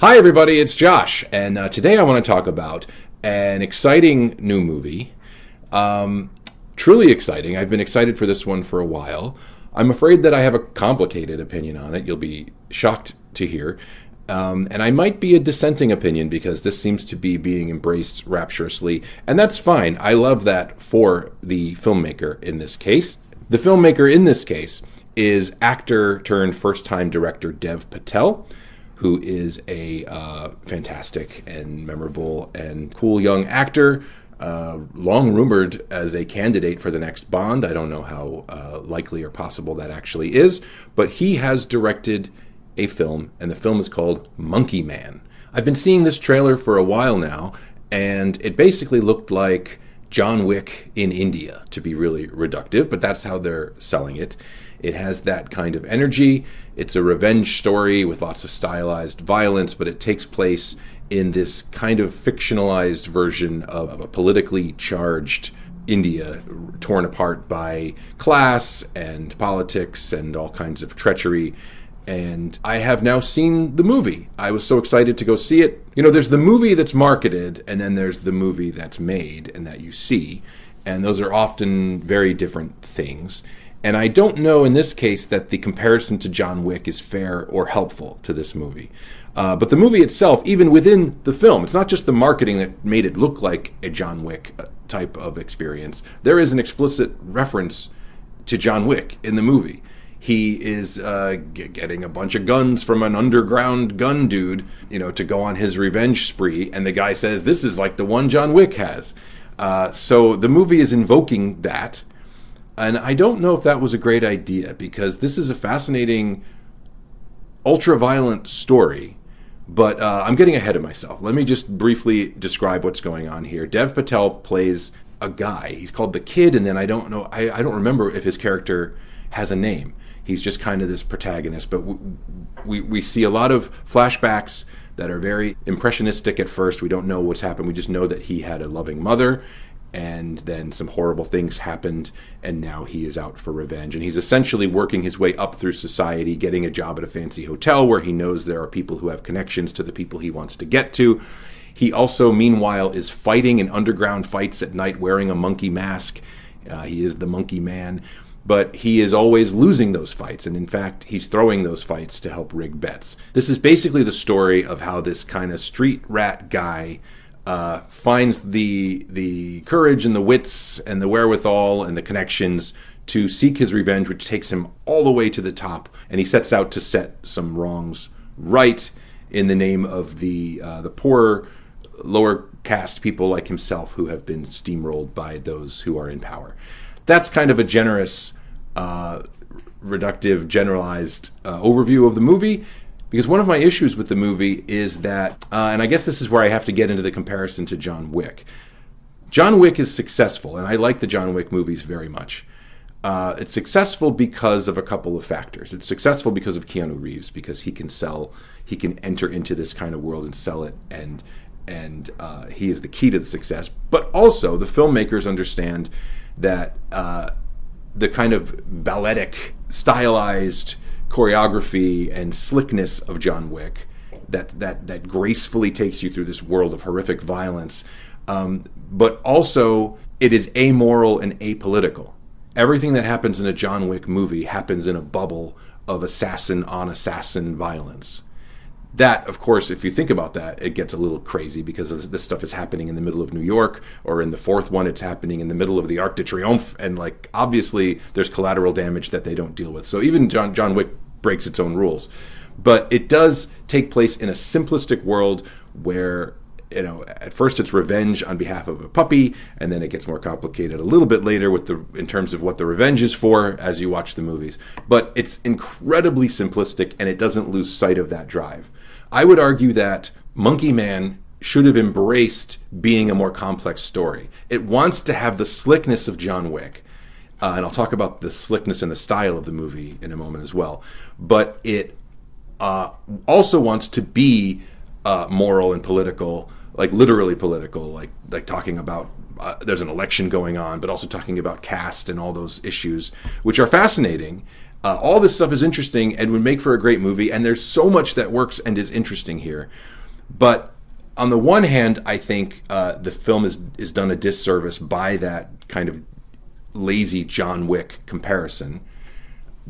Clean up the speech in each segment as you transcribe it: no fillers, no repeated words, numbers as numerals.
Hi, everybody, it's Josh, and today I want to talk about an exciting new movie. Um, Truly exciting. I've been excited for this one for a while. I'm afraid that I have a complicated opinion on it. You'll be shocked to hear. And I might be a dissenting opinion because this seems to be being embraced rapturously, and that's fine. I love that for the filmmaker in this case. The filmmaker in this case is actor turned first time director Dev Patel, who is a fantastic and memorable and cool young actor, long rumored as a candidate for the next Bond. I don't know how likely or possible that actually is, but he has directed a film, and the film is called Monkey Man. I've been seeing this trailer for a while now, and it basically looked like John Wick in India, to be really reductive, but that's how they're selling it. It has that kind of energy. It's a revenge story with lots of stylized violence, but it takes place in this kind of fictionalized version of a politically charged India, torn apart by class and politics and all kinds of treachery. And I have now seen the movie. I was so excited to go see it. You know, there's the movie that's marketed, and then there's the movie that's made and that you see. And those are often very different things. And I don't know in this case that the comparison to John Wick is fair or helpful to this movie. But the movie itself, even within the film, it's not just the marketing that made it look like a John Wick type of experience. There is an explicit reference to John Wick in the movie. He is getting a bunch of guns from an underground gun dude, to go on his revenge spree. And the guy says, this is like the one John Wick has. So the movie is invoking that. And I don't know if that was a great idea, because this is a fascinating, ultra-violent story. But I'm getting ahead of myself. Let me just briefly describe what's going on here. Dev Patel plays a guy. He's called the Kid, and then I don't know, I don't remember if his character has a name. He's just kind of this protagonist. But we see a lot of flashbacks that are very impressionistic at first. We don't know what's happened. We just know that he had a loving mother, and then some horrible things happened, and now he is out for revenge. And he's essentially working his way up through society, getting a job at a fancy hotel where he knows there are people who have connections to the people he wants to get to. He also, meanwhile, is fighting in underground fights at night wearing a monkey mask. He is the Monkey Man. But he is always losing those fights, and in fact, he's throwing those fights to help rig bets. This is basically the story of how this kind of street rat guy finds the courage and the wits and the wherewithal and the connections to seek his revenge, which takes him all the way to the top. And he sets out to set some wrongs right in the name of the poor, lower caste people like himself who have been steamrolled by those who are in power. That's kind of a generous, reductive, generalized overview of the movie. Because one of my issues with the movie is that, and I guess this is where I have to get into the comparison to John Wick. John Wick is successful, and I like the John Wick movies very much. It's successful because of a couple of factors. It's successful because of Keanu Reeves, because he can enter into this kind of world and sell it, and he is the key to the success. But also, the filmmakers understand that the kind of balletic, stylized choreography and slickness of John Wick that gracefully takes you through this world of horrific violence, but also it is amoral and apolitical. Everything that happens in a John Wick movie happens in a bubble of assassin on assassin violence. That, of course, if you think about that, it gets a little crazy because this stuff is happening in the middle of New York, or in the fourth one, it's happening in the middle of the Arc de Triomphe, and obviously there's collateral damage that they don't deal with. So even John Wick breaks its own rules. But it does take place in a simplistic world where, at first it's revenge on behalf of a puppy, and then it gets more complicated a little bit later in terms of what the revenge is for as you watch the movies. But it's incredibly simplistic, and it doesn't lose sight of that drive. I would argue that Monkey Man should have embraced being a more complex story. It wants to have the slickness of John Wick, and I'll talk about the slickness and the style of the movie in a moment as well. But it also wants to be moral and political, literally political, like talking about there's an election going on, but also talking about caste and all those issues, which are fascinating. All this stuff is interesting and would make for a great movie, and there's so much that works and is interesting here. But on the one hand, I think the film is done a disservice by that kind of lazy John Wick comparison,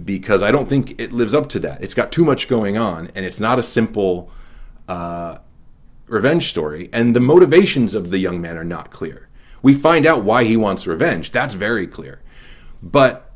because I don't think it lives up to that. It's got too much going on, and it's not a simple revenge story, and the motivations of the young man are not clear. We find out why he wants revenge. That's very clear. But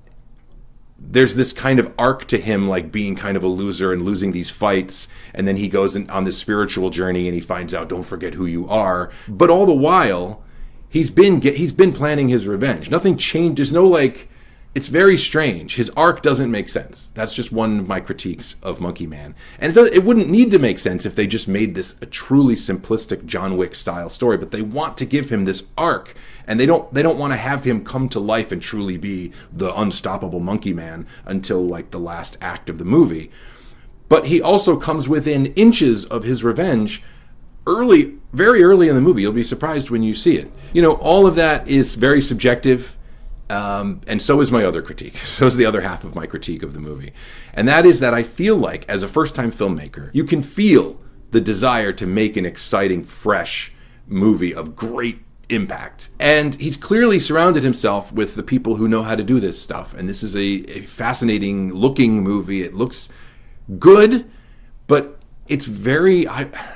there's this kind of arc to him, like being kind of a loser and losing these fights, and then he goes on this spiritual journey and he finds out, don't forget who you are. But all the while, he's been planning his revenge. Nothing changed. There's no, like, it's very strange. His arc doesn't make sense. That's just one of my critiques of Monkey Man. And it wouldn't need to make sense if they just made this a truly simplistic John Wick style story, but they want to give him this arc, and they don't want to have him come to life and truly be the unstoppable Monkey Man until like the last act of the movie. But he also comes within inches of his revenge early, very early in the movie. You'll be surprised when you see it. You know, all of that is very subjective. And so is my other critique. So is the other half of my critique of the movie. And that is that I feel like, as a first-time filmmaker, you can feel the desire to make an exciting, fresh movie of great impact. And he's clearly surrounded himself with the people who know how to do this stuff. And this is a fascinating looking movie. It looks good, but it's very...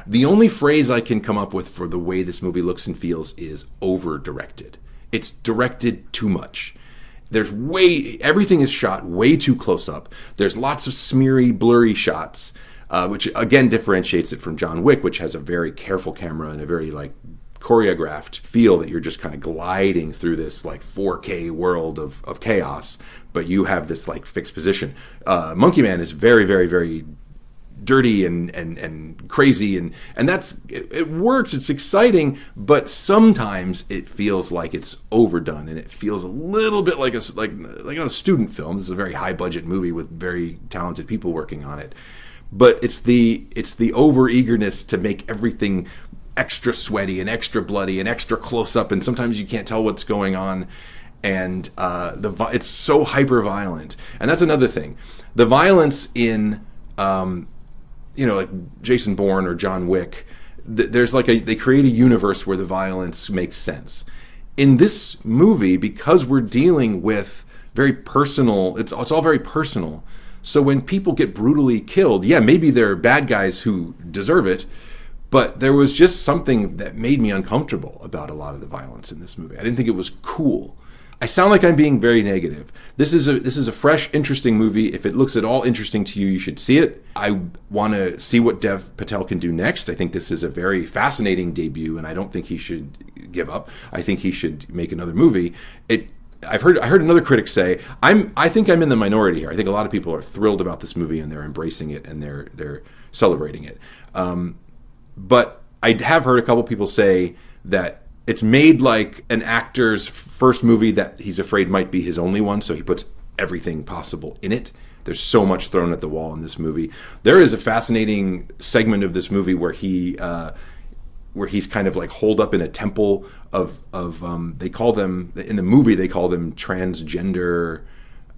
the only phrase I can come up with for the way this movie looks and feels is over-directed. It's directed too much. Everything is shot way too close up. There's lots of smeary, blurry shots, which again differentiates it from John Wick, which has a very careful camera and a very like choreographed feel that you're just kind of gliding through this like 4K world of chaos, but you have this like fixed position. Monkey Man is very, very, very dirty and crazy, and that's it works. It's exciting, but sometimes it feels like it's overdone, and it feels a little bit like a student film. This is a very high budget movie with very talented people working on it, but it's the over eagerness to make everything extra sweaty and extra bloody and extra close up, and sometimes you can't tell what's going on, and it's so hyper violent. And that's another thing. The violence in like Jason Bourne or John Wick, there's like they create a universe where the violence makes sense. In this movie, because we're dealing with very personal, it's all very personal. So when people get brutally killed, yeah, maybe they're bad guys who deserve it, but there was just something that made me uncomfortable about a lot of the violence in this movie. I didn't think it was cool. I sound like I'm being very negative. This is a fresh, interesting movie. If it looks at all interesting to you, you should see it. I want to see what Dev Patel can do next. I think this is a very fascinating debut, and I don't think he should give up. I think he should make another movie. I heard another critic say, I think I'm in the minority here. I think a lot of people are thrilled about this movie and they're embracing it and they're celebrating it. But I have heard a couple people say that it's made like an actor's first movie that he's afraid might be his only one, so he puts everything possible in it. There's so much thrown at the wall in this movie. There is a fascinating segment of this movie where he's kind of like holed up in a temple of they call them in the movie, they call them transgender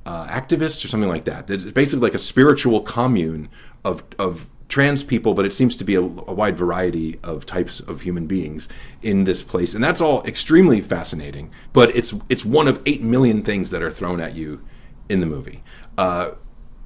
activists or something like that. It's basically like a spiritual commune of trans people, but it seems to be a wide variety of types of human beings in this place, and that's all extremely fascinating. But it's one of 8 million things that are thrown at you in the movie.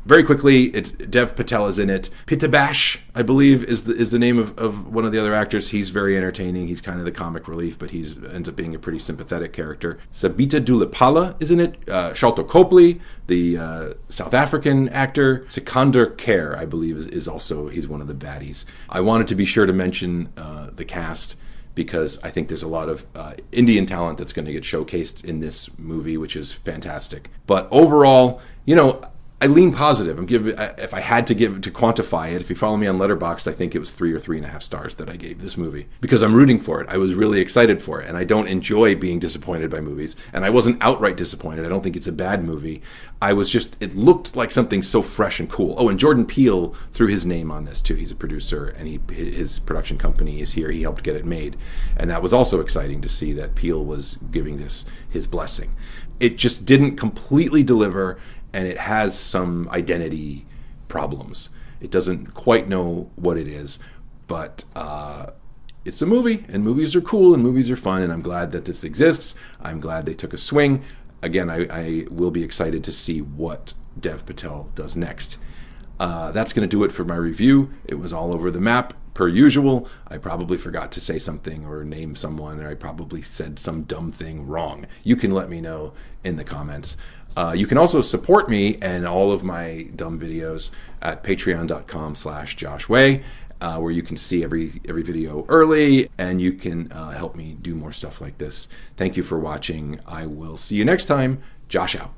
Very quickly, Dev Patel is in it. Pitabash, I believe, is the name of one of the other actors. He's very entertaining. He's kind of the comic relief, but ends up being a pretty sympathetic character. Sabita Dulipala is in it. Sharlto Copley, the South African actor. Sikander Kher, I believe, is also, he's one of the baddies. I wanted to be sure to mention the cast, because I think there's a lot of Indian talent that's going to get showcased in this movie, which is fantastic. But overall, I lean positive. If I had to quantify it, if you follow me on Letterboxd, I think it was 3 or 3.5 stars that I gave this movie, because I'm rooting for it. I was really excited for it, and I don't enjoy being disappointed by movies. And I wasn't outright disappointed. I don't think it's a bad movie. It looked like something so fresh and cool. Oh, and Jordan Peele threw his name on this too. He's a producer, and his production company is here. He helped get it made, and that was also exciting to see that Peele was giving this his blessing. It just didn't completely deliver, and it has some identity problems. It doesn't quite know what it is, but it's a movie, and movies are cool, and movies are fun, and I'm glad that this exists. I'm glad they took a swing. Again, I will be excited to see what Dev Patel does next. That's going to do it for my review. It was all over the map, per usual. I probably forgot to say something or name someone, or I probably said some dumb thing wrong. You can let me know in the comments. You can also support me and all of my dumb videos at patreon.com/JoshWay, where you can see every video early, and you can help me do more stuff like this. Thank you for watching. I will see you next time. Josh out.